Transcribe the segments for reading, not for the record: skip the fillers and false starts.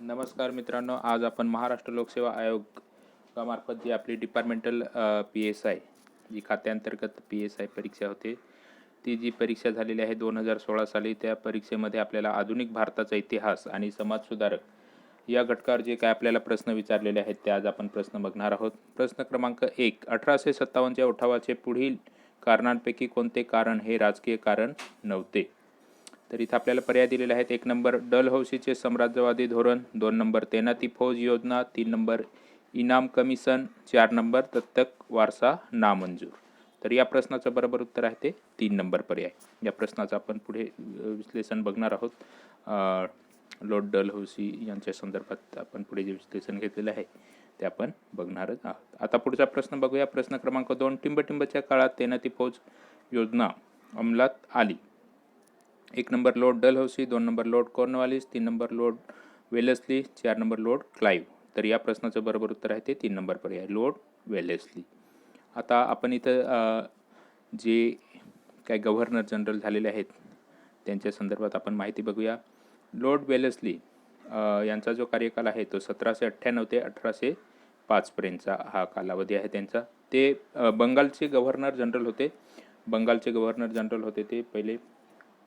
नमस्कार मित्रांनो, आज आपण महाराष्ट्र लोकसेवा आयोगामार्फत जी आपली डिपार्टमेंटल PSI जी खात्यांतर्गत PSI परीक्षा होते, ती जी परीक्षा झालेली आहे 2016 साली, त्या परीक्षेमध्ये आपल्याला आधुनिक भारताचा इतिहास आणि समाजसुधारक या घटकावर जे काय आपल्याला प्रश्न विचारलेले आहेत ते आज आपण प्रश्न बघणार आहोत. प्रश्न क्रमांक 1, 1857च्या उठावाचे पुढील कारणांपैकी कोणते कारण हे राजकीय कारण नव्हते? तर इथं आपल्याला पर्याय दिलेले आहेत. 1 नंबर डलहौसीचे साम्राज्यवादी धोरण, 2 नंबर तैनाती फौज योजना, 3 नंबर इनाम कमिशन, 4 नंबर दत्तक वारसा नामंजूर. तर या प्रश्नाचं बरोबर उत्तर आहे ते 3 नंबर पर्याय. या प्रश्नाचं आपण पुढे विश्लेषण बघणार आहोत. लॉर्ड डलहौसी यांच्या संदर्भात आपण पुढे जे विश्लेषण घेतलेलं आहे ते आपण बघणारच आहोत. आता पुढचा प्रश्न बघूया. प्रश्न क्रमांक 2, टिंबटिंबच्या काळात तैनाती फौज योजना अंमलात आली. 1 number Lord Dalhousie, 2 number Lord Cornwallis, 3 number Lord Wellesley, 4 number Lord Clive. तर या प्रश्नाचं बरोबर उत्तर आहे ते 3 नंबर पर्याय, लॉर्ड वेलेस्ली. आता आपण इथं जे काय गव्हर्नर जनरल झालेले आहेत त्यांच्या संदर्भात आपण माहिती बघूया. लॉर्ड वेलेस्ली यांचा जो कार्यकाल आहे तो 1798 ते 1805 पर्यंतचा हा कालावधी आहे त्यांचा. ते बंगालचे गव्हर्नर जनरल होते. ते पहिले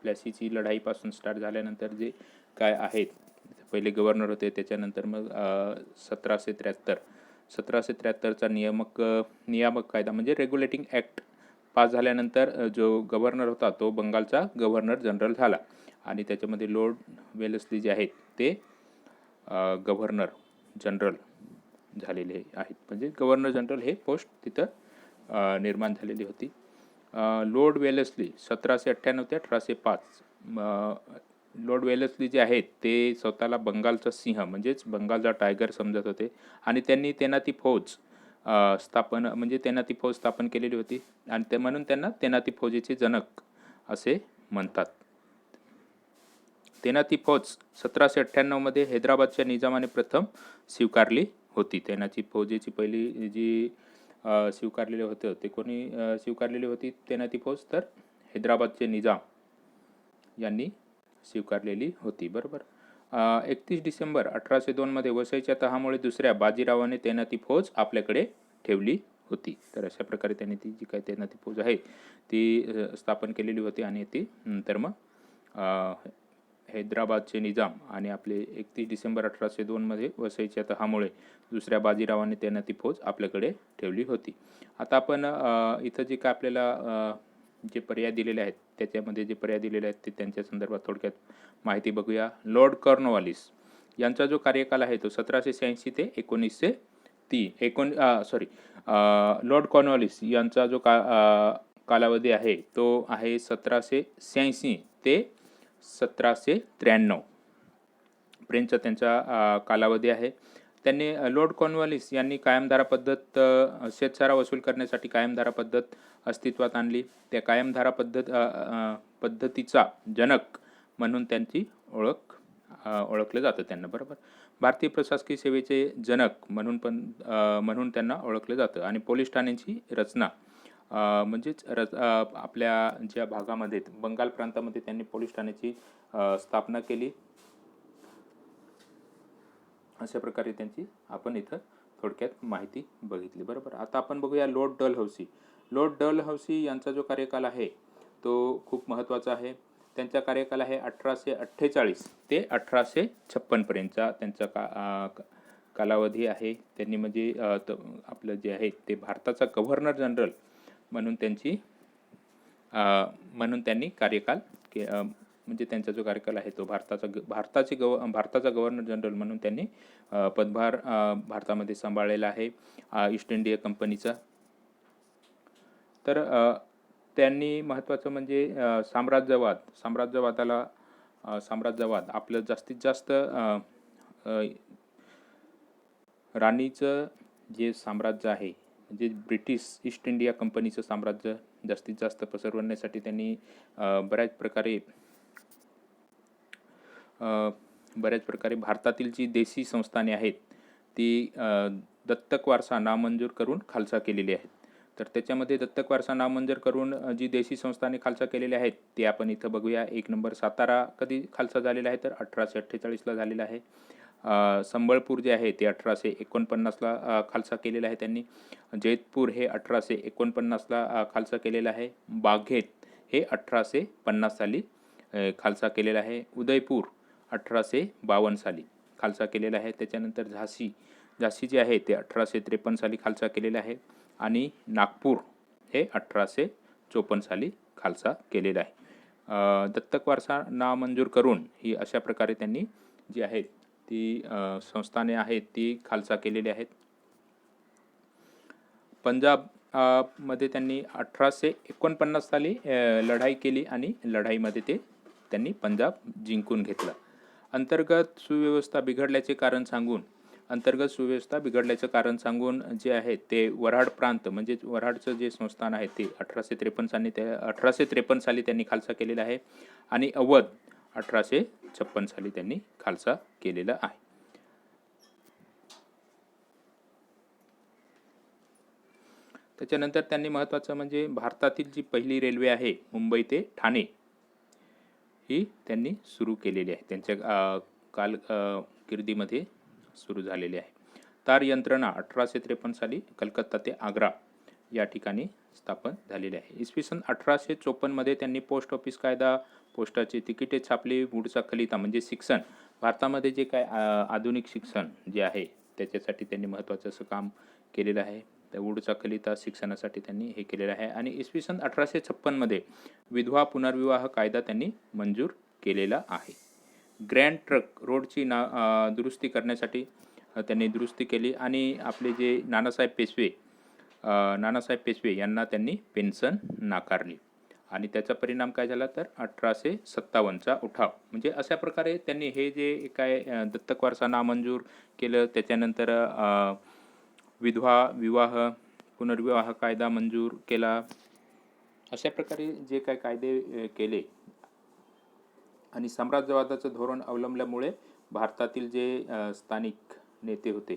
प्लॅसीची लढाईपासून स्टार्ट झाल्यानंतर जे काय आहेत पहिले गव्हर्नर होते, त्याच्यानंतर मग 1773चा नियामक कायदा म्हणजे रेग्युलेटिंग ॲक्ट पास झाल्यानंतर जो गव्हर्नर होता तो बंगालचा गव्हर्नर जनरल झाला आणि त्याच्यामध्ये लॉर्ड वेलेस्ली जे आहेत ते गव्हर्नर जनरल झालेले आहेत. म्हणजे गव्हर्नर जनरल हे पोस्ट तिथं निर्माण झालेली होती. लॉर्ड वेलेस्ली 1798 ते 1805. लॉर्ड वेलेस्ली जे आहेत ते स्वतःला बंगालचा सिंह म्हणजेच बंगालचा टायगर समजत होते आणि त्यांनी तैनाती फौज स्थापन केलेली होती आणि ते म्हणून त्यांना तैनाती फौजेचे जनक असे म्हणतात. तैनाती फौज 1798 हैदराबादच्या निजामाने प्रथम स्वीकारली होती. तैनाती फौजेची पहिली जी स्वीकारलेले होते ते कोणी स्वीकारलेली होती तैनाती फौज? तर हैदराबादचे निजाम यांनी स्वीकारलेली होती. बरोबर. 31 डिसेंबर 1802 वसईच्या तहामुळे दुसऱ्या बाजीरावाने तैनाती फौज आपल्याकडे ठेवली होती. तर अशा प्रकारे त्यांनी ती जी काही तैनाती फौज आहे ती स्थापन केलेली होती आणि ती नंतर मग हैदराबादचे निजाम आणि आपले 31 डिसेंबर 1802 वसईच्या तहामुळे दुसऱ्या बाजीरावाने तैनाती फौज आपल्याकडे ठेवली होती. आता आपण इथं जे काय आपल्याला जे पर्याय दिलेले आहेत त्याच्यामध्ये जे पर्याय दिलेले आहेत ते त्यांच्या संदर्भात थोडक्यात माहिती बघूया. लॉर्ड कॉर्नवालिस यांचा जो कार्यकाल आहे तो 1786 ते 1903. लॉर्ड कॉर्नवालिस यांचा जो कालावधी आहे तो आहे 1786 ते 1793 पर्यंतचा त्यांचा कालावधी आहे. त्यांनी लॉर्ड कॉर्नवालिस यांनी कायमधारा पद्धत शेतसारा वसूल करण्यासाठी कायमधारा पद्धत अस्तित्वात आणली. त्या कायमधारा पद्धतीचा जनक म्हणून त्यांची ओळखलं जातं त्यांना. बरोबर. भारतीय प्रशासकीय सेवेचे जनक म्हणून त्यांना ओळखलं जातं. आणि पोलीस ठाण्यांची रचना म्हणजेच आपल्या ज्या भागामध्ये बंगाल प्रांतामध्ये त्यांनी पोलीस ठाण्याची स्थापना केली. अशा प्रकारे त्यांची आपण इथं थोडक्यात माहिती बघितली. बरोबर. आता आपण बघूया लॉर्ड डलहौसी. लॉर्ड डलहौसी यांचा जो कार्यकाल आहे तो खूप महत्त्वाचा आहे. त्यांचा कार्यकाल आहे 1848 ते 1856 पर्यंतचा त्यांचा कालावधी आहे. त्यांनी म्हणजे आपलं जे आहे ते भारताचा गव्हर्नर जनरल म्हणून त्यांनी कार्यकाल म्हणजे त्यांचा जो कार्यकाल आहे तो भारताचा गव्हर्नर जनरल म्हणून त्यांनी पदभार भारतामध्ये सांभाळलेला आहे ईस्ट इंडिया कंपनीचा. तर त्यांनी महत्त्वाचं म्हणजे साम्राज्यवाद आपलं जास्तीत जास्त राणीचं जे साम्राज्य आहे म्हणजे ब्रिटिश ईस्ट इंडिया कंपनीचं साम्राज्य जास्तीत जास्त पसरवण्यासाठी त्यांनी बऱ्याच प्रकारे भारतातील जी देशी संस्थाने आहेत ती दत्तक वारसा नामंजूर करून खालसा केलेली आहेत. तर त्याच्यामध्ये दत्तक वारसा नामंजूर करून जी देशी संस्थाने खालसा केलेल्या आहेत ते आपण इथं बघूया. 1 नंबर सातारा कधी खालसा झालेला आहे तर 1848ला झालेला आहे. संबळपूर जे आहे ते 1849ला खालसा केलेलं आहे त्यांनी. जैतपूर हे 1849ला खालसा केलेलं आहे. बाघेत हे 1850 साली खालसा केलेलं आहे. उदयपूर 1852 साली खालसा केलेला आहे. त्याच्यानंतर झाशी जे आहे ते 1853 साली खालसा केलेलं आहे. आणि नागपूर हे 1854 साली खालसा केलेलं आहे. दत्तक वारसा नामंजूर करून ही अशा प्रकारे त्यांनी जी आहेत ती संस्थाने आहेत ती खालसा केलेली आहेत. पंजाब मध्ये त्यांनी 1849 साली लढाई केली आणि लढाईमध्ये त्यांनी पंजाब जिंकून घेतलं. अंतर्गत सुव्यवस्था बिघडल्याचे कारण सांगून जे आहे ते वऱ्हाड प्रांत म्हणजे वऱ्हाडचं जे संस्थान आहे ते 1853 साली त्यांनी खालसा केलेलं आहे. आणि अवध 1856 साली त्यांनी खालसा केलेलं आहे. त्याच्यानंतर त्यांनी महत्त्वाचं म्हणजे भारतातील जी पहिली रेल्वे आहे मुंबई ते ठाणे ही त्यांनी सुरू केलेली आहे. त्यांच्या कारकिर्दीमध्ये सुरू झालेली आहे. तार यंत्रणा 1853 साली कलकत्ता ते आग्रा या ठिकाणी स्थापन झालेले आहे. इसवी सन 1854 मध्ये त्यांनी पोस्ट ऑफिस कायदा, पोस्टाची तिकिटे छापली, वूडचा खलिता म्हणजे शिक्षण, भारतामध्ये जे काय आधुनिक शिक्षण जे आहे त्याच्यासाठी त्यांनी महत्त्वाचं असं काम केलेलं आहे. त्या वूडचा खलिता शिक्षणासाठी त्यांनी हे केलेलं आहे. आणि इसवी सन 1856 मध्ये विधवा पुनर्विवाह कायदा त्यांनी मंजूर केलेला आहे. ग्रँड ट्रक रोडची दुरुस्ती करण्यासाठी त्यांनी दुरुस्ती केली. आणि आपले जे नानासाहेब पेशवे यांना त्यांनी पेन्शन नाकारली. आणि त्याचा परिणाम काय झाला तर 1857चा उठाव. म्हणजे अशा प्रकारे त्यांनी हे जे काय दत्तक वारसा नामंजूर केलं, त्याच्यानंतर विधवा विवाह पुनर्विवाह कायदा मंजूर केला, अशा प्रकारे जे काय कायदे केले आणि साम्राज्यवादाचं धोरण अवलंबल्यामुळे भारतातील जे स्थानिक नेते होते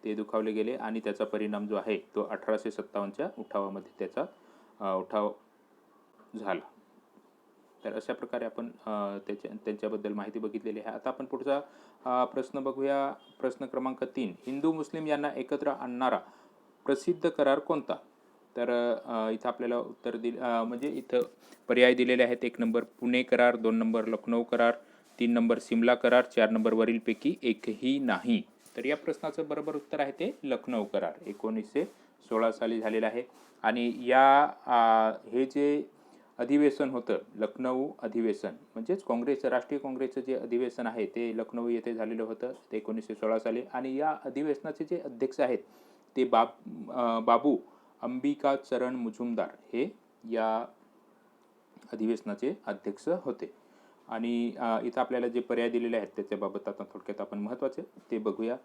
ते दुखावले गेले आणि त्याचा परिणाम जो आहे तो 1857च्या उठावामध्ये त्याचा उठाव झाला. तर अशा प्रकारे आपण त्यांच्याबद्दल माहिती बघितलेली आहे. आता आपण पुढचा प्रश्न बघूया. प्रश्न क्रमांक 3. हिंदू मुस्लिम यांना एकत्र आणणारा प्रसिद्ध करार कोणता? तर इथं आपल्याला उत्तर म्हणजे इथं पर्याय दिलेले आहेत. 1 नंबर पुणे करार, 2 नंबर लखनौ करार, 3 नंबर सिमला करार, 4 नंबर वरीलपैकी एकही नाही. तर या प्रश्नाचं बरोबर उत्तर आहे ते लखनौ करार 1916 साली झालेला आहे. आणि हे जे अधिवेशन होतं लखनौ अधिवेशन म्हणजेच राष्ट्रीय काँग्रेसचं जे अधिवेशन आहे ते लखनौ येथे झालेलं होतं ते 1916 साली. आणि या अधिवेशनाचे जे अध्यक्ष आहेत ते बाबू अंबिका चरण मुजुमदार हे या अधिवेशनाचे अध्यक्ष होते. आणि इथं आपल्याला जे पर्याय दिलेले आहेत त्याच्याबाबत आता थोडक्यात आपण महत्त्वाचे ते बघूया.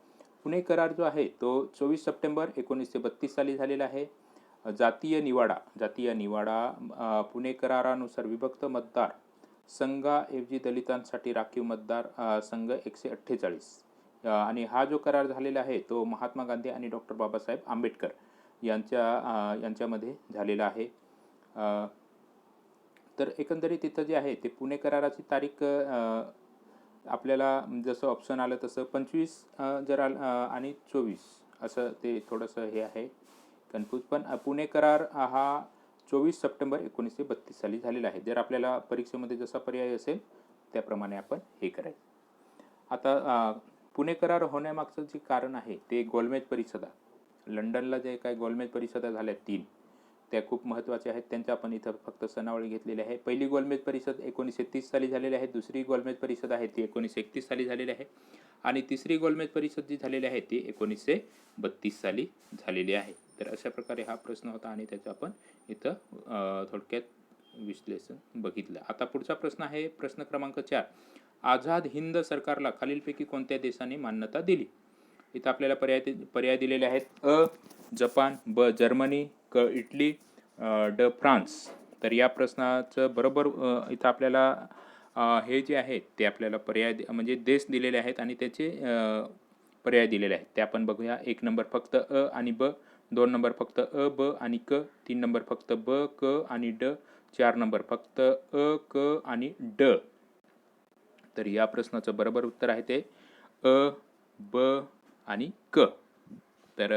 पुणे करार जो आहे तो 24 सप्टेंबर 1932 साली झालेला आहे. जातीय निवाडा पुणे करारानुसार विभक्त मतदार संघाऐवजी दलितांसाठी राखीव मतदार संघ 148. आणि हा जो करार झालेला आहे तो महात्मा गांधी आणि डॉक्टर बाबासाहेब आंबेडकर यांच्यामध्ये झालेला आहे. तर एकंदरीत तिथं जे आहे ते पुणे कराराची तारीख आपल्याला जसं ऑप्शन आलं तसं 25 आणि 24 असं ते थोडंसं हे आहे कन्फ्यूज. पण पुणे करार हा 24 सप्टेंबर 1932 साली झालेला आहे. जर आपल्याला परीक्षेमध्ये जसा पर्याय असेल त्याप्रमाणे आपण हे करायचं. आता पुणे करार होण्यामागचं जे कारण आहे ते गोलमेज परिषदा, लंडनला जे काही गोलमेज परिषदा झाल्या 3 त्या खूप महत्त्वाच्या आहेत. त्यांच्या आपण इथं फक्त सनावळी घेतलेली आहे. पहिली गोलमेज परिषद 1930 साली झालेली आहे. दुसरी गोलमेज परिषद आहे ती 1931 साली झालेली आहे. आणि तिसरी गोलमेज परिषद जी झालेली आहे ती 1932 साली झालेली आहे. तर अशा प्रकारे हा प्रश्न होता आणि त्याचं आपण इथं थोडक्यात विश्लेषण बघितलं. आता पुढचा प्रश्न आहे प्रश्न क्रमांक 4. आझाद हिंद सरकारला खालीलपैकी कोणत्या देशाने मान्यता दिली? इथं आपल्याला पर्याय दिलेले आहेत. अ जपान, ब जर्मनी, क इटली, ड फ्रान्स. तर या प्रश्नाचं बरोबर इथं आपल्याला हे जे आहेत ते आपल्याला पर्याय म्हणजे देश दिलेले आहेत आणि त्याचे पर्याय दिलेले आहेत ते आपण बघूया. 1 नंबर फक्त अ आणि ब, 2 नंबर फक्त अ ब आणि क, 3 नंबर फक्त ब क आणि ड, 4 नंबर फक्त अ क आणि ड. तर या प्रश्नाचं बरोबर उत्तर आहे ते अ ब आणि क. तर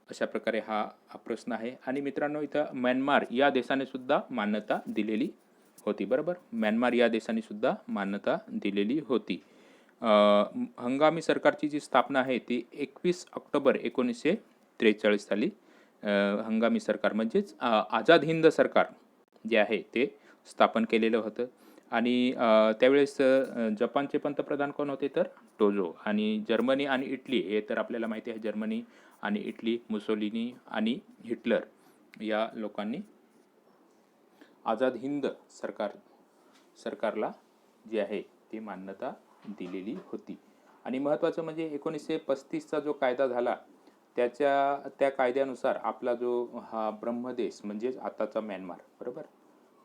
अशा प्रकारे हा प्रश्न आहे. आणि मित्रांनो, इथं म्यानमार या देशाने सुद्धा मान्यता दिलेली होती. बरोबर, म्यानमार या देशाने सुद्धा मान्यता दिलेली होती. हंगामी सरकारची जी स्थापना आहे ती 21 ऑक्टोबर 1943 साली हंगामी सरकार म्हणजेच आझाद हिंद सरकार जे आहे ते स्थापन केलेलं होतं. आणि त्यावेळेस जपानचे पंतप्रधान कोण होते तर टोजो. आणि जर्मनी आणि इटली हे तर आपल्याला माहिती आहे, जर्मनी आणि इटली, मुसोलिनी आणि हिटलर या लोकांनी आझाद हिंद सरकारला जी आहे ती मान्यता दिलेली होती. आणि महत्त्वाचं म्हणजे 1935चा जो कायदा झाला त्या कायद्यानुसार आपला जो हा ब्रह्मदेश म्हणजेच आताचा म्यानमार, बरोबर,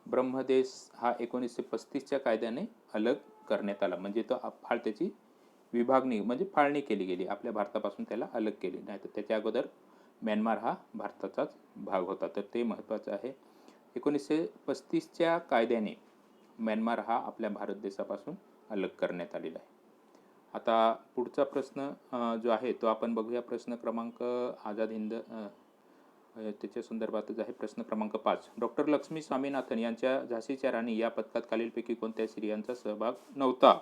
ब्रह्मदेश हा 1935च्या कायद्याने अलग करण्यात आला. म्हणजे तो त्याची विभागणी म्हणजे फाळणी केली गेली, आपल्या भारतापासून त्याला अलग केली. नाही तर त्याच्या अगोदर म्यानमार हा भारताचाच भाग होता. तर ते महत्त्वाचं आहे. 1935च्या कायद्याने म्यानमार हा आपल्या भारत देशापासून अलग करण्यात आलेला आहे. आता पुढचा प्रश्न जो आहे तो आपण बघूया. प्रश्न क्रमांक आझाद हिंद त्याच्या संदर्भातच आहे. प्रश्न क्रमांक 5. डॉक्टर लक्ष्मी स्वामीनाथन यांच्या झाशीच्या राणी या पथकात खालीलपैकी कोणत्या स्त्रियांचा सहभाग नव्हता?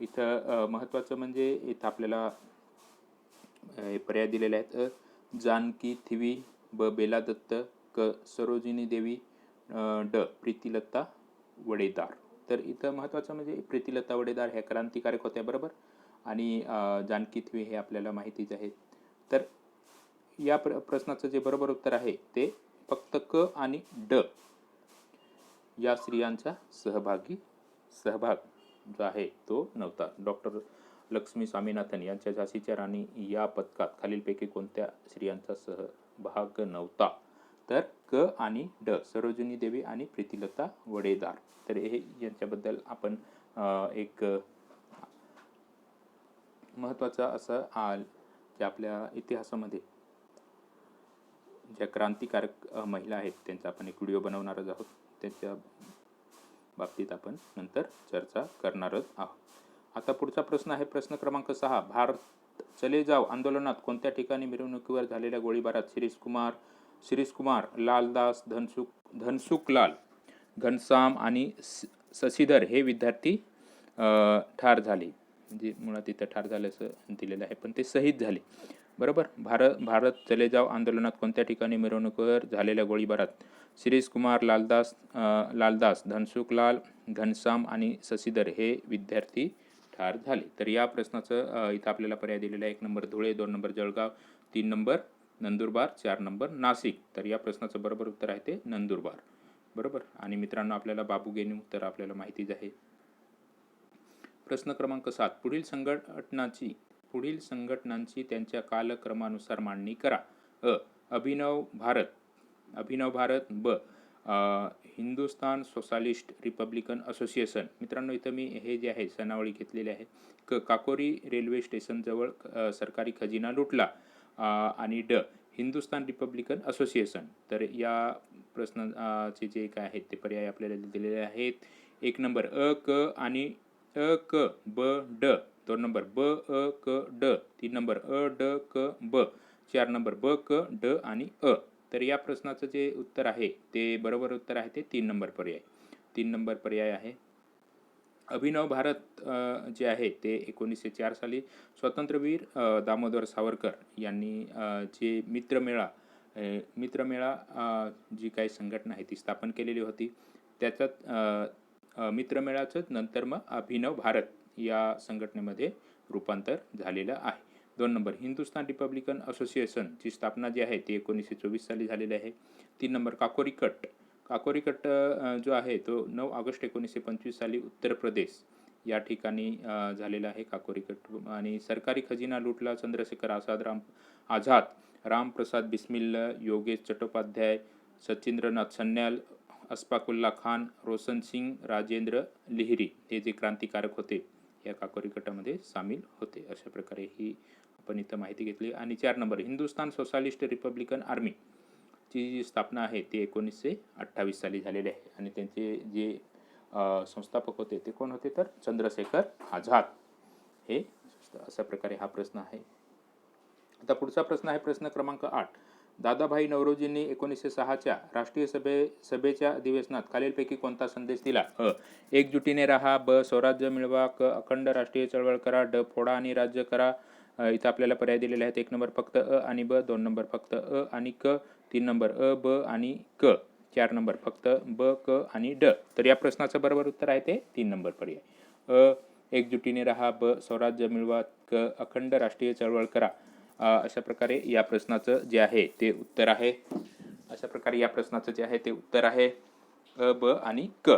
इथं महत्त्वाचं म्हणजे इथं आपल्याला पर्याय दिलेले आहेत. जानकी थिवी, ब बेला दत्त, क सरोजिनी देवी, ड प्रीतिलता वडेदार. तर इथं महत्त्वाचं म्हणजे प्रीतिलता वडेदार ह्या क्रांतिकारक होत्या, बरोबर. आणि जानकी थिवी हे आपल्याला माहितीच आहे. तर या प्रश्नाचं जे बरोबर उत्तर आहे ते फक्त क आणि ड या स्त्रियांचा सहभाग जो आहे तो नव्हता. डॉक्टर लक्ष्मी स्वामीनाथन यांच्या झाशीच्या राणी या पथकात खालीलपैकी कोणत्या स्त्रियांचा सहभाग नव्हता? तर क आणि ड, सरोजिनी देवी आणि प्रीतिलता वडेदार. तर हे यांच्याबद्दल आपण एक महत्त्वाचा असं जे आपल्या इतिहासामध्ये ज्या क्रांतिकारक महिला आहेत त्यांचा आपण एक व्हिडिओ बनवणारच आहोत. त्याच्या बाबतीत आपण नंतर चर्चा करणारच आहोत. आता पुढचा प्रश्न आहे प्रश्न क्रमांक 6. भारत चले जाव आंदोलनात कोणत्या ठिकाणी मिरवणुकीवर झालेल्या गोळीबारात शिरीषकुमार, लालदास, धनसुखलाल, घनश्याम आणि शशिधर हे विद्यार्थी ठार झाले. म्हणजे मुळात इथं ठार झाले असं दिलेलं आहे, पण ते शहीद झाले, बरोबर. भारत चले जाव आंदोलनात कोणत्या ठिकाणी मिरवणुकीवर झालेल्या गोळीबारात शिरीषकुमार, लालदास, धनसुखलाल, घनश्याम आणि शशिधर हे विद्यार्थी ठार झाले. तर या प्रश्नाचं इथं आपल्याला पर्याय दिलेला आहे. 1 number Dhule, 2 number Jalgaon, 3 number Nandurbar, 4 number Nashik. तर या प्रश्नाचं बरोबर उत्तर आहे ते नंदुरबार, बरोबर. आणि मित्रांनो, आपल्याला बाबू गेनू तर आपल्याला माहितीच आहे. प्रश्न क्रमांक 7. पुढील संघटनांची त्यांच्या कालक्रमानुसार मांडणी करा. अभिनव भारत, ब हिंदुस्तान सोशालिस्ट रिपब्लिकन असोसिएशन. मित्रांनो, इथं मी हे जे आहे सनावळी घेतलेली आहे. काकोरी रेल्वे स्टेशनजवळ सरकारी खजिना लुटला. आणि ड हिंदुस्तान रिपब्लिकन असोसिएशन. तर या प्रश्नाचे जे काय आहेत ते पर्याय आपल्याला दिलेले आहेत. 1 नंबर अ क ब ड, 2 नंबर ब अ क ड, 3 नंबर ड क ब, 4 नंबर ब क ड आणि अ. तर या प्रश्नाचं जे उत्तर आहे ते बरोबर उत्तर आहे ते 3 नंबर पर्याय आहे. अभिनव भारत जे आहे ते 1904 साली स्वातंत्र्यवीर दामोदर सावरकर यांनी जे मित्रमेळा जी काही संघटना आहे ती स्थापन केलेली होती. त्याच्यात मित्रमेळाचं नंतर मग अभिनव भारत या संघटनेमध्ये रूपांतर झालेलं आहे. 2 नंबर हिंदुस्तान रिपब्लिकन असोसिएशनची स्थापना जी आहे ती 1924 साली झालेली आहे. 3 नंबर काकोरी कट जो आहे तो 9 ऑगस्ट 1925 साली उत्तर प्रदेश या ठिकाणी झालेला आहे काकोरी कट. आणि सरकारी खजिना लुटला चंद्रशेखर आझाद, रामप्रसाद बिस्मिल, योगेश चट्टोपाध्याय, सचिंद्रनाथ सन्याल, अशफाकुल्ला खान, रोशन सिंग, राजेंद्र लिहिरी हे जे क्रांतिकारक होते या काकोरी कटामध्ये सामील होते. अशा प्रकारे ही आपण इथं माहिती घेतली. आणि 4 number Hindustan socialist Republican army ची जी स्थापना आहे ती 1928 साली झालेली आहे. आणि त्यांचे जे संस्थापक होते ते कोण होते तर चंद्रशेखर आझाद हे अशा प्रकारे हा प्रश्न आहे. आता पुढचा प्रश्न आहे प्रश्न क्रमांक 8. दादाभाई नौरोजींनी 1906च्या राष्ट्रीय सभेच्या अधिवेशनात खालीलपैकी कोणता संदेश दिला? एकजुटीने राहा. ब. स्वराज्य मिळवा. क. अखंड राष्ट्रीय चळवळ करा. ड. फोडा आणि राज्य करा. इथं आपल्याला पर्याय दिलेले आहेत. 1 नंबर फक्त अ आणि ब, 2 नंबर फक्त अ आणि क, 3 नंबर अ, ब आणि क, 4 नंबर फक्त ब, क आणि ड. तर या प्रश्नाचं बरोबर उत्तर आहे ते 3 नंबर पर्याय. एकजुटीने राहा. ब. स्वराज्य मिळवा. क. अखंड राष्ट्रीय चळवळ करा. अशा प्रकारे या प्रश्नाचं जे आहे ते उत्तर आहे. अशा प्रकारे या प्रश्नाचं जे आहे ते उत्तर आहे अ, ब आणि क.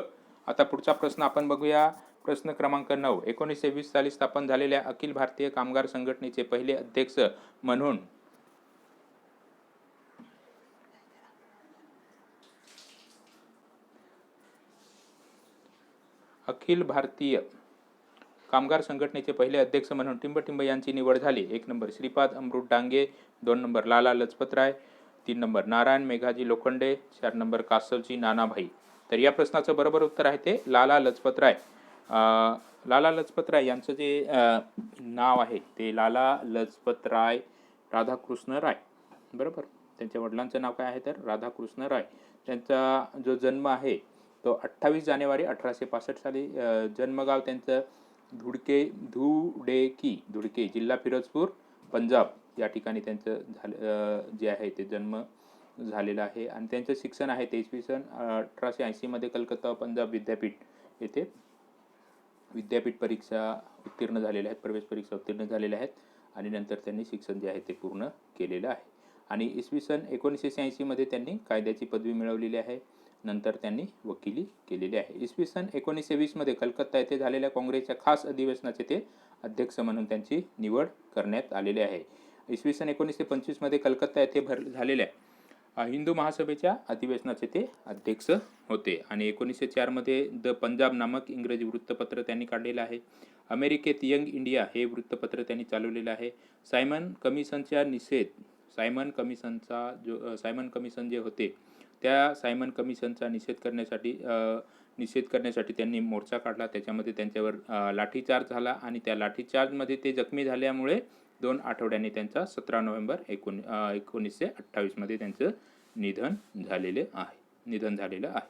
आता पुढचा प्रश्न आपण बघूया. प्रश्न क्रमांक 9. 1920 साली स्थापन झालेल्या अखिल भारतीय कामगार संघटनेचे पहिले अध्यक्ष म्हणून अखिल भारतीय कामगार संघटनेचे पहिले अध्यक्ष म्हणून टिंबटिंब यांची निवड झाली. 1 नंबर श्रीपाद अमृत डांगे, 2 नंबर लाला लजपतराय, 3 नंबर नारायण मेघाजी लोखंडे, 4 नंबर कासवजी नानाभाई. तर या प्रश्नाचं बरोबर उत्तर आहे ते लाला लजपतराय. लाला लजपतराय यांचं जे नाव आहे ते लाला लजपतराय राधाकृष्ण राय. बरोबर. त्यांच्या वडिलांचं नाव काय आहे तर राधाकृष्ण राय. त्यांचा जो जन्म आहे तो 28 जानेवारी 1865 साली. जन्मगाव त्यांचं धुडके जिल्हा फिरोजपूर पंजाब या ठिकाणी त्यांचं जे आहे ते जन्म झालेला आहे. आणि त्यांचं शिक्षण आहे ते इसवी सन 1880 कलकत्ता पंजाब विद्यापीठ येथे विद्यापीठ परीक्षा उत्तीर्ण झालेल्या आहेत, प्रवेश परीक्षा उत्तीर्ण झालेल्या आहेत. आणि नंतर त्यांनी शिक्षण जे आहे ते पूर्ण केलेलं आहे. आणि इसवी सन 1986 त्यांनी कायद्याची पदवी मिळवलेली आहे. नंतर त्यांनी वकिली केलेली आहे. इसवी सन 1920 कलकत्ता येथे झालेल्या काँग्रेसच्या खास अधिवेशनाचे ते अध्यक्ष म्हणून त्यांची निवड करण्यात आलेली आहे. इसवी सन 1925 कलकत्ता येथे झालेल्या हिंदू महासभेच्या अधिवेशनाचे ते अध्यक्ष होते. आणि 1904 द पंजाब नामक इंग्रजी वृत्तपत्र त्यांनी काढलेलं आहे. अमेरिकेत यंग इंडिया हे वृत्तपत्र त्यांनी चालवलेलं आहे. सायमन कमिशन जे होते त्या सायमन कमिशनचा निषेध करण्यासाठी त्यांनी मोर्चा काढला. त्याच्यामध्ये त्यांच्यावर लाठीचार्ज झाला आणि त्या लाठीचार्जमध्ये ते जखमी झाल्यामुळे 2 आठवड्यांनी त्यांचा 17 नोव्हेंबर 1928 त्यांचं निधन झालेलं आहे.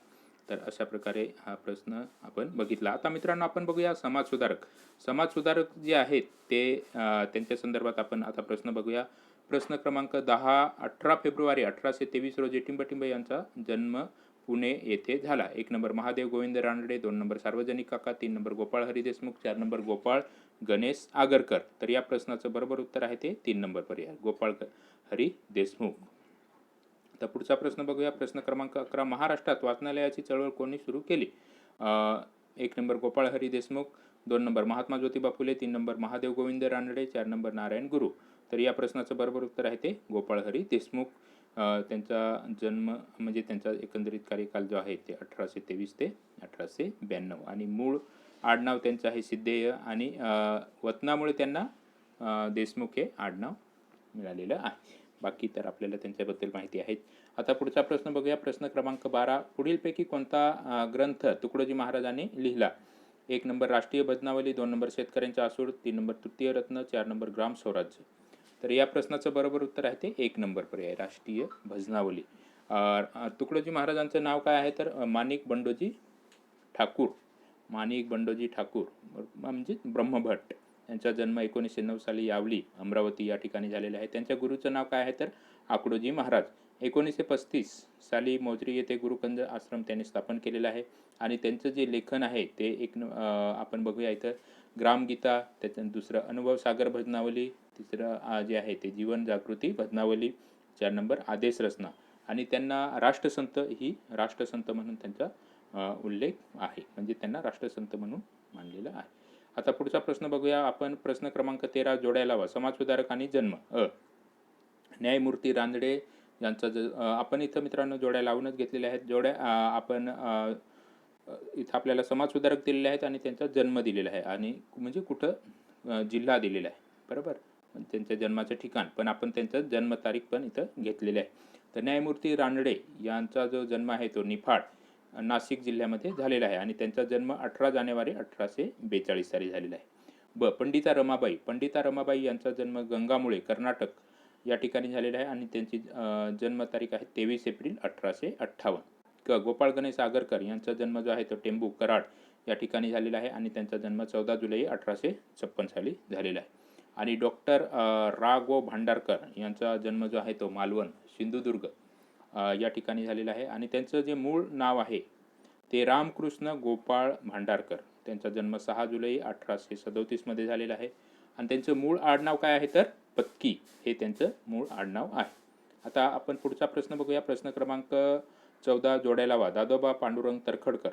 तर अशा प्रकारे हा प्रश्न आपण बघितला. आता मित्रांनो आपण बघूया समाजसुधारक जे आहेत ते त्यांच्या संदर्भात आपण आता प्रश्न बघूया. प्रश्न क्रमांक 10. 18 फेब्रुवारी 1823 रोजी टिंबटिंब यांचा जन्म पुणे येथे झाला. 1 नंबर महादेव गोविंद रानडे, 2 नंबर सार्वजनिक काका, 3 नंबर गोपाळ हरी देशमुख, 4 नंबर गोपाळ गणेश आगरकर. तर या प्रश्नाचं बरोबर उत्तर आहे ते 3 नंबर पर्याय गोपाळ हरी देशमुख. तर पुढचा प्रश्न बघूया. प्रश्न क्रमांक 11. महाराष्ट्रात वाचनालयाची चळवळ कोणी सुरू केली? 1 number Gopal Hari Deshmukh, 2 number Mahatma Jyotiba Phule, 3 number Mahadev Govind Ranade, 4 number Narayan गुरु. तर या प्रश्नाचं बरोबर उत्तर आहे ते गोपाळ हरी देशमुख. त्यांचा जन्म म्हणजे त्यांचा एकंदरीत कार्यकाल जो आहे ते 1823 ते 1892. आणि मूळ आडनाव त्यांचं आहे सिद्धेय आणि वतनामुळे त्यांना देशमुख हे आडनाव मिळालेलं आहे. बाकी तर आपल्याला त्यांच्याबद्दल माहिती आहे. आता पुढचा प्रश्न बघूया. प्रश्न क्रमांक 12. पुढीलपैकी कोणता ग्रंथ तुकडोजी महाराजांनी लिहिला? 1 नंबर राष्ट्रीय भजनावली, 2 नंबर शेतकऱ्यांचा आसूड, 3 नंबर तृतीय रत्न, 4 नंबर ग्राम स्वराज्य. तर या प्रश्नाचं बरोबर उत्तर आहे ते 1 नंबर पर्याय राष्ट्रीय भजनावली. तुकडोजी महाराजांचं नाव काय आहे तर माणिक बंडोजी ठाकूर म्हणजे ब्रह्मभट्ट. यांचा जन्म 1909 साली यावली अमरावती या ठिकाणी झालेला आहे. त्यांच्या गुरुचं नाव काय आहे तर आकडोजी महाराज. 1935 साली मोजरी येथे गुरुकंज आश्रम त्यांनी स्थापन केलेला आहे. आणि त्यांचं जे लेखन आहे ते आपण बघूया इथं ग्रामगीता, त्याचं दुसरं अनुभव सागर भजनावली, तिसरं जे आहे ते जीवन जागृती भजनावली, 4 नंबर आदेश रचना. आणि त्यांना राष्ट्रसंत म्हणून त्यांचा उल्लेख आहे, म्हणजे त्यांना राष्ट्रसंत म्हणून मानलेलं आहे. आता पुढचा प्रश्न बघूया आपण. प्रश्न क्रमांक 13. जोड्या लावा. समाजसुधारक आणि जन्म. न्यायमूर्ती रानडे यांचा आपण इथं मित्रांनो जोड्या लावूनच घेतलेल्या आहेत. जोड्या आपण इथं आपल्याला समाजसुधारक दिलेले आहेत आणि त्यांचा जन्म दिलेला आहे आणि म्हणजे कुठं जिल्हा दिलेला आहे. बरोबर. त्यांच्या जन्माचं ठिकाण पण आपण त्यांचं जन्मतारीख पण इथं घेतलेली आहे. तर न्यायमूर्ती रानडे यांचा जो जन्म आहे तो निफाड नाशिक जिल्ह्यामध्ये झालेला आहे आणि त्यांचा जन्म 18 जानेवारी 1842 साली झालेला आहे. पंडिता रमाबाई. पंडिता रमाबाई यांचा जन्म गंगामुळे, कर्नाटक या ठिकाणी झालेला आहे आणि त्यांची जन्मतारीख आहे 23 एप्रिल 1858. गोपाळ गणेश आगरकर यांचा जन्म जो आहे तो टेंबू, कराड या ठिकाणी झालेला आहे आणि त्यांचा जन्म 14 जुलै 1856 साली झालेला आहे. आणि डॉक्टर रा गो भांडारकर यांचा जन्म जो आहे तो मालवण, सिंधुदुर्ग या ठिकाणी झालेला आहे आणि त्यांचं जे मूळ नाव आहे ते रामकृष्ण गोपाळ भांडारकर. त्यांचा जन्म 6 जुलै 1837 झालेला आहे आणि त्यांचं मूळ आडनाव काय आहे तर पत्की हे त्यांचं मूळ आडनाव आहे. आता आपण पुढचा प्रश्न बघूया. प्रश्न क्रमांक 14 जोडायला वा. दादोबा पांडुरंग तरखडकर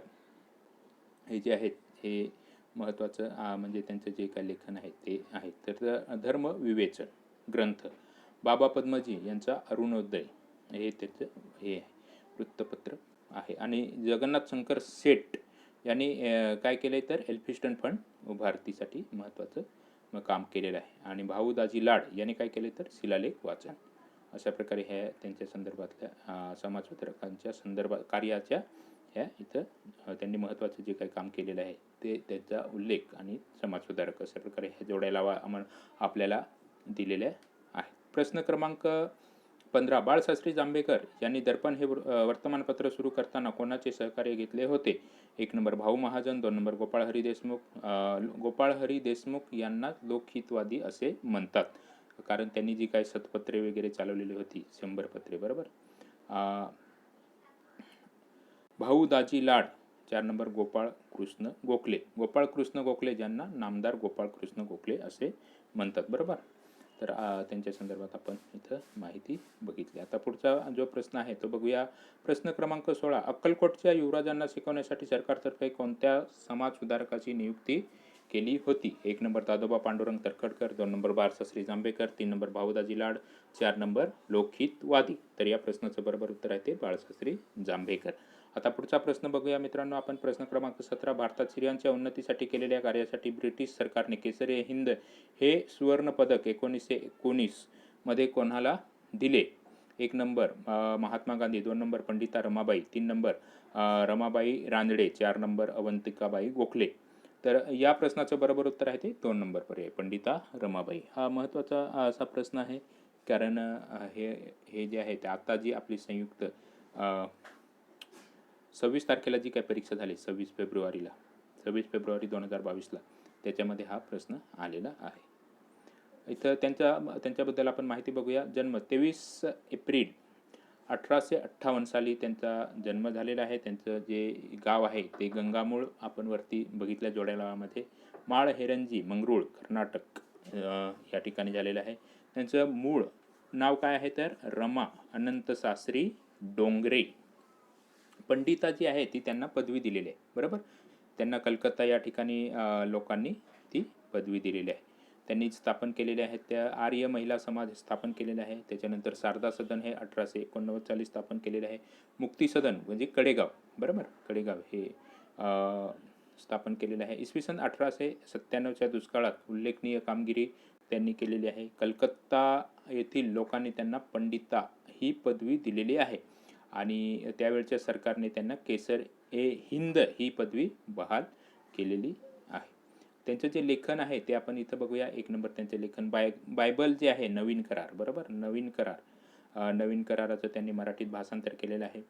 हे जे आहेत हे महत्त्वाचं म्हणजे त्यांचं जे काही लेखन आहे ते आहे. तर धर्म विवेचन ग्रंथ. बाबा पद्मजी यांचा अरुणोदय हे त्याचं हे आहे वृत्तपत्र आहे. आणि जगन्नाथ शंकर सेठ यांनी काय केलं तर एल्फिस्टन फंड उभारतीसाठी महत्त्वाचं काम केलेलं आहे. आणि भाऊ दाजी लाड यांनी काय केले तर शिलालेख वाचन. अशा प्रकारे ह्या त्यांच्या संदर्भातल्या समाजपत्रकांच्या संदर्भात कार्याच्या ह्या इथं त्यांनी महत्त्वाचं जे काही काम केलेलं आहे ते त्याचा उल्लेख आणि समाजसुधारक अशा प्रकारे ह्या जोडायला आपल्याला दिलेल्या आहेत. प्रश्न क्रमांक 15 बाळशास्त्री जांभेकर यांनी दर्पण हे वर्तमानपत्र सुरू करताना कोणाचे सहकार्य घेतले होते? 1 नंबर भाऊ महाजन, 2 नंबर गोपाळ हरी देशमुख. गोपाळ हरी देशमुख यांना लोकहितवादी असे म्हणतात कारण त्यांनी जी काही शतपत्रे वगैरे चालवलेली होती 100 पत्रे बरोबर. भाऊ दाजी लाड 4 नंबर गोपाळ कृष्ण गोखले. गोपाळ कृष्ण गोखले ज्यांना नामदार गोपाळ कृष्ण गोखले असे म्हणतात बरोबर. तर त्यांच्या संदर्भात आपण इथं माहिती बघितली. आता पुढचा जो प्रश्न आहे तो बघूया. प्रश्न क्रमांक 16 अक्कलकोटच्या युवराजांना शिकवण्यासाठी सरकारतर्फे कोणत्या समाजसुधारकाची नियुक्ती केली होती? 1 number Dadoba Pandurang Tarkhadkar, 2 number Balshastri Jambhekar, 3 number Bhau Daji Lad, 4 number Lokhitwadi. तर या प्रश्नाचं बरोबर उत्तर आहे ते बाळशास्त्री जांभेकर. आता पुढचा प्रश्न बघूया मित्रांनो आपण. प्रश्न क्रमांक 17 भारतात स्त्रियांच्या उन्नतीसाठी केलेल्या कार्यासाठी ब्रिटिश सरकारने केसरी हिंद हे सुवर्ण पदक 1919 मध्ये कोणाला दिले? 1 number Mahatma Gandhi, 2 number Pandita Ramabai, 3 number Ramabai Ranade, 4 number Avantikabai Gokhale. तर या प्रश्नाचं बरोबर उत्तर आहे ते 2 नंबर पर्याय पंडिता रमाबाई. हा महत्त्वाचा असा प्रश्न आहे कारण हे जे आहे ते आता जी आपली संयुक्त 26 तारखेला जी काही परीक्षा झाली 26 फेब्रुवारी 2022ला त्याच्यामध्ये हा प्रश्न आलेला आहे. इथं त्यांच्याबद्दल आपण माहिती बघूया. जन्म 23 एप्रिल 1858 साली त्यांचा जन्म झालेला आहे. त्यांचं जे गाव आहे ते गंगामूळ आपण वरती बघितल्या जोड्यालामध्ये. माळहेरंजी मंगरूळ कर्नाटक या ठिकाणी झालेलं आहे. त्यांचं मूळ नाव काय आहे तर रमा अनंत शास्त्री डोंगरे. पंडिता जी आहे ती त्यांना पदवी दिलेली आहे बरोबर. त्यांना कलकत्ता या ठिकाणी लोकांनी ती पदवी दिलेली आहे. त्यांनी स्थापन केलेले आहेत त्या आर्य महिला समाज स्थापन केलेला आहे. त्याच्यानंतर शारदा सदन हे 1889 साली स्थापन केलेले आहे. मुक्ती सदन म्हणजे कडेगाव बरोबर, कडेगाव हे स्थापन केलेलं आहे. इसवी सन 1897च्या दुष्काळात उल्लेखनीय कामगिरी त्यांनी केलेली आहे. कलकत्ता येथील लोकांनी त्यांना पंडिता ही पदवी दिलेली आहे आणि त्यावेळच्या सरकारने त्यांना केसर ए हिंद ही पदवी बहाल केलेली आहे. त्यांचं जे लेखन आहे ते आपण इथं बघूया. 1 नंबर त्यांचे लेखन बायबल जे आहे नवीन करार बरोबर, नवीन कराराचं त्यांनी मराठीत भाषांतर केलेलं आहे.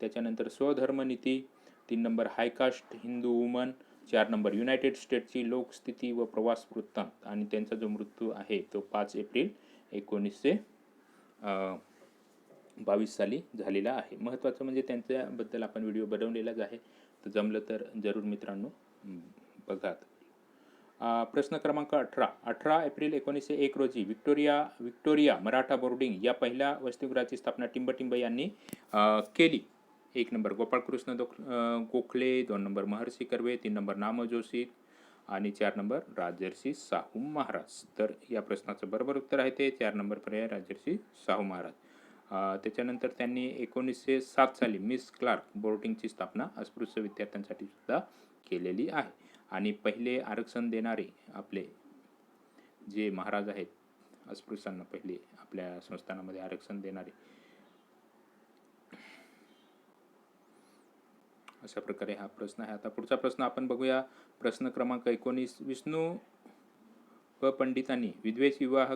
त्याच्यानंतर Swadharmaniti, 3 number high caste Hindu woman, 4 number United स्टेट्सची लोकस्थिती व प्रवास वृत्तांत आणि त्यांचा जो मृत्यू आहे तो 5 एप्रिल 1922 साली झालेला आहे. महत्त्वाचं म्हणजे त्यांच्याबद्दल आपण व्हिडिओ बनवलेलाच आहे, तर जमलं तर जरूर मित्रांनो बघा. प्रश्न क्रमांक 18 एप्रिल 1901 रोजी विक्टोरिया मराठा बोर्डिंग या पहिल्या वसतिगृहाची स्थापना टिंब यांनी केली. 1 number Gopalkrishna Gokhale, 2 number Maharshi Karve, 3 number नाम जोशी आणि 4 नंबर राजर्षी शाहू महाराज. तर या प्रश्नाचं बरोबर उत्तर आहे ते 4 नंबर पर्याय राजर्षी शाहू महाराज. त्याच्यानंतर त्यांनी 1907 साली मिस क्लार्क बोर्डिंगची स्थापना अस्पृश्य विद्यार्थ्यांसाठी सुद्धा केलेली आहे. आणि पहिले आरक्षण देणारे आपले जे महाराज आहेत अस्पृश्यांना पहिले आपल्या संस्थानामध्ये आरक्षण देणारे, अशा प्रकारे हा प्रश्न आहे. आता पुढचा प्रश्न आपण बघूया. प्रश्न क्रमांक 19 विष्णू पंडितांनी विद्वेष विवाह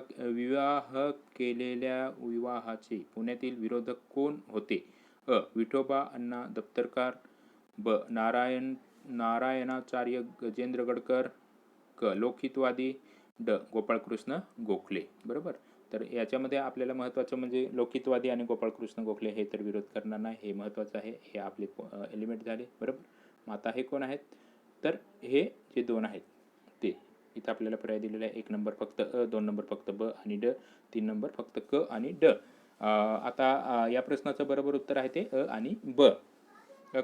केलेल्या विवाहाचे पुण्यातील विरोधक कोण होते? विठोबा अण्णा दप्तरकार, ब नारायणाचार्य गजेंद्र गडकर, लोकहितवादी, गोपाळकृष्ण गोखले. बरोबर. तर याच्यामध्ये आपल्याला महत्त्वाचं म्हणजे लोकहितवादी आणि गोपाळकृष्ण गोखले हे तर विरोध करणार नाही, हे महत्त्वाचं आहे. हे आपले एलिमेंट झाले. बरोबर. मग आता हे कोण आहेत? तर हे जे दोन आहेत ते इथं आपल्याला पर्याय दिलेला आहे. 1 नंबर फक्त अ, 2 नंबर फक्त ब आणि ड, 3 नंबर फक्त क आणि ड. आता या प्रश्नाचं बरोबर उत्तर आहे ते अ आणि ब.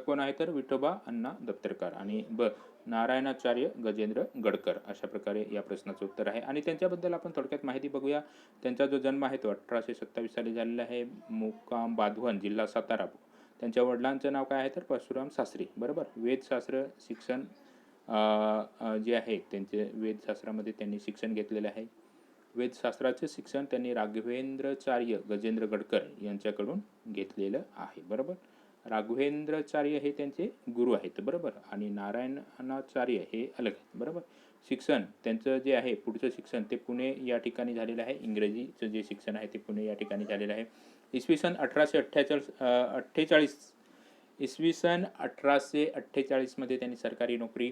कोण आहे? तर विठोबा अण्णा दप्तरकार आणि ब नारायणाचार्य गजेंद्र गडकर. अशा प्रकारे या प्रश्नाचं उत्तर आहे. आणि त्यांच्याबद्दल आपण थोडक्यात माहिती बघूया. त्यांचा जो जन्म आहे तो 1827 साली झालेला आहे. मुक्काम बाधवन, जिल्हा सातारा. त्यांच्या वडिलांचं नाव काय आहे? तर परशुराम शास्त्री. बरोबर. वेदशास्त्र शिक्षण जे आहे त्यांचे वेदशास्त्रामध्ये त्यांनी शिक्षण घेतलेलं आहे. वेदशास्त्राचे शिक्षण त्यांनी राघवेंद्राचार्य गजेंद्र गडकर यांच्याकडून घेतलेलं आहे. बरोबर. राघवेंद्राचार्य हे त्यांचे गुरु आहेत. बरोबर. आणि नारायणाचार्य हे अलग आहेत. बरोबर. शिक्षण त्यांचं जे आहे पुढचं शिक्षण ते पुणे या ठिकाणी झालेलं आहे. इंग्रजीचं जे शिक्षण आहे ते पुणे या ठिकाणी झालेलं आहे. इसवी सन 1848 इसवी सन 1848 मध्ये त्यांनी सरकारी नोकरी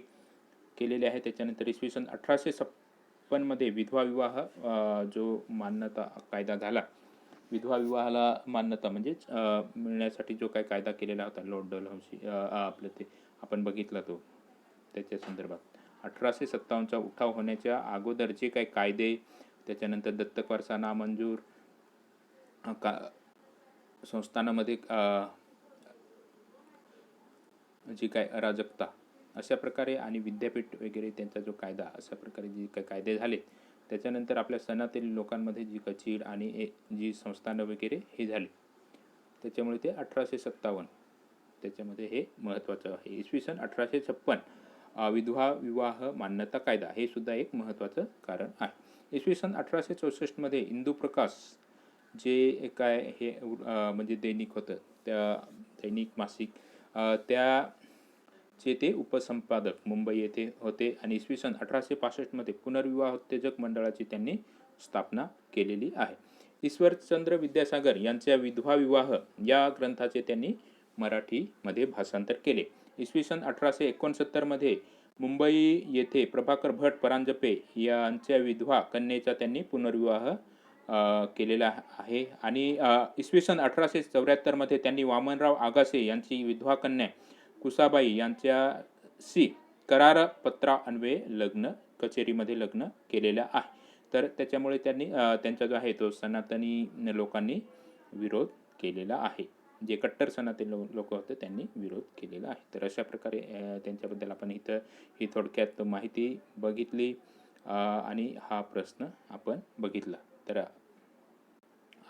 केलेली आहे. त्याच्यानंतर इसवी सन 1856 मध्ये विधवा विवाह जो मान्यता कायदा झाला, विधवा विवाहाला मान्यता म्हणजेच मिळण्यासाठी जो काही कायदा केलेला होता लॉर्ड डलहौसी आपलं ते आपण बघितला तो त्याच्या संदर्भात 1857चा उठाव होण्याच्या अगोदर जे काही कायदे, त्याच्यानंतर दत्तक वारसा नामंजूर, संस्थानामध्ये जी काय अराजकता अशा प्रकारे आणि विद्यापीठ वगैरे त्यांचा जो कायदा अशा प्रकारे जे काही कायदे झाले, त्याच्यानंतर आपल्या सणातील लोकांमध्ये जी कचीड आणि जी संस्थानं वगैरे हे झाले, त्याच्यामुळे ते 1857 त्याच्यामध्ये हे महत्त्वाचं आहे. इसवी सन 1856 विधवा विवाह मान्यता कायदा हे सुद्धा एक महत्त्वाचं कारण आहे. इसवी सन 1864 मध्ये इंदुप्रकाश जे काय हे म्हणजे दैनिक होतं, त्या दैनिक मासिक त्याचे ते उपसंपादक मुंबई येथे होते. आणि इसवी सन 1865 मध्ये पुनर्विवाह उत्तेजक मंडळाची त्यांनी स्थापना केलेली आहे. ईश्वरचंद्र विद्यासागर यांच्या विधवा विवाह या ग्रंथाचे त्यांनी मराठीमध्ये भाषांतर केले. इसवी सन 1869 मध्ये मुंबई येथे प्रभाकर भट परांजपे यांच्या विधवा कन्येचा त्यांनी पुनर्विवाह केलेला आहे. आणि इसवी सन 1874 मध्ये त्यांनी वामनराव आगासे यांची विधवा कन्या कुसाबाई यांच्याशी करारपत्रा अन्वये लग्न कचेरीमध्ये लग्न केलेलं आहे. तर त्याच्यामुळे त्यांनी त्यांचा जो आहे तो सनातनी लोकांनी विरोध केलेला आहे. जे कट्टर सनातनी लोक होते त्यांनी विरोध केलेला आहे. तर अशा प्रकारे त्यांच्याबद्दल आपण इथं ही थोडक्यात माहिती बघितली आणि हा प्रश्न आपण बघितला. तर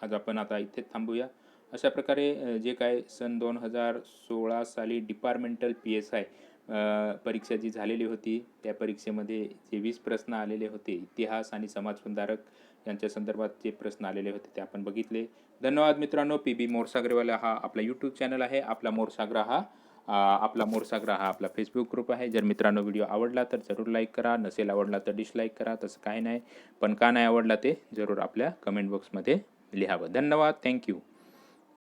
आज आपण आता इथे थांबूया. अशा प्रकारे जे काय सन 2016 साली डिपार्टमेंटल PSI परीक्षा जी झालेली होती, त्या परीक्षेमध्ये जे 20 प्रश्न आलेले होते, इतिहास आणि समाजसुधारक यांच्या संदर्भात जे प्रश्न आलेले होते ते आपण बघितले. धन्यवाद मित्रांनो. PB मोरसागरेवाला हा आपला यूट्यूब चॅनल आहे. आपला मोरसागरा हा आपला फेसबुक ग्रुप आहे. जर मित्रांनो व्हिडिओ आवडला तर जरूर लाईक करा, नसेल आवडला तर डिसलाईक करा. तसं काही नाही, पण का नाही आवडला ते जरूर आपल्या कमेंट बॉक्समध्ये लिहावं. धन्यवाद. थँक्यू.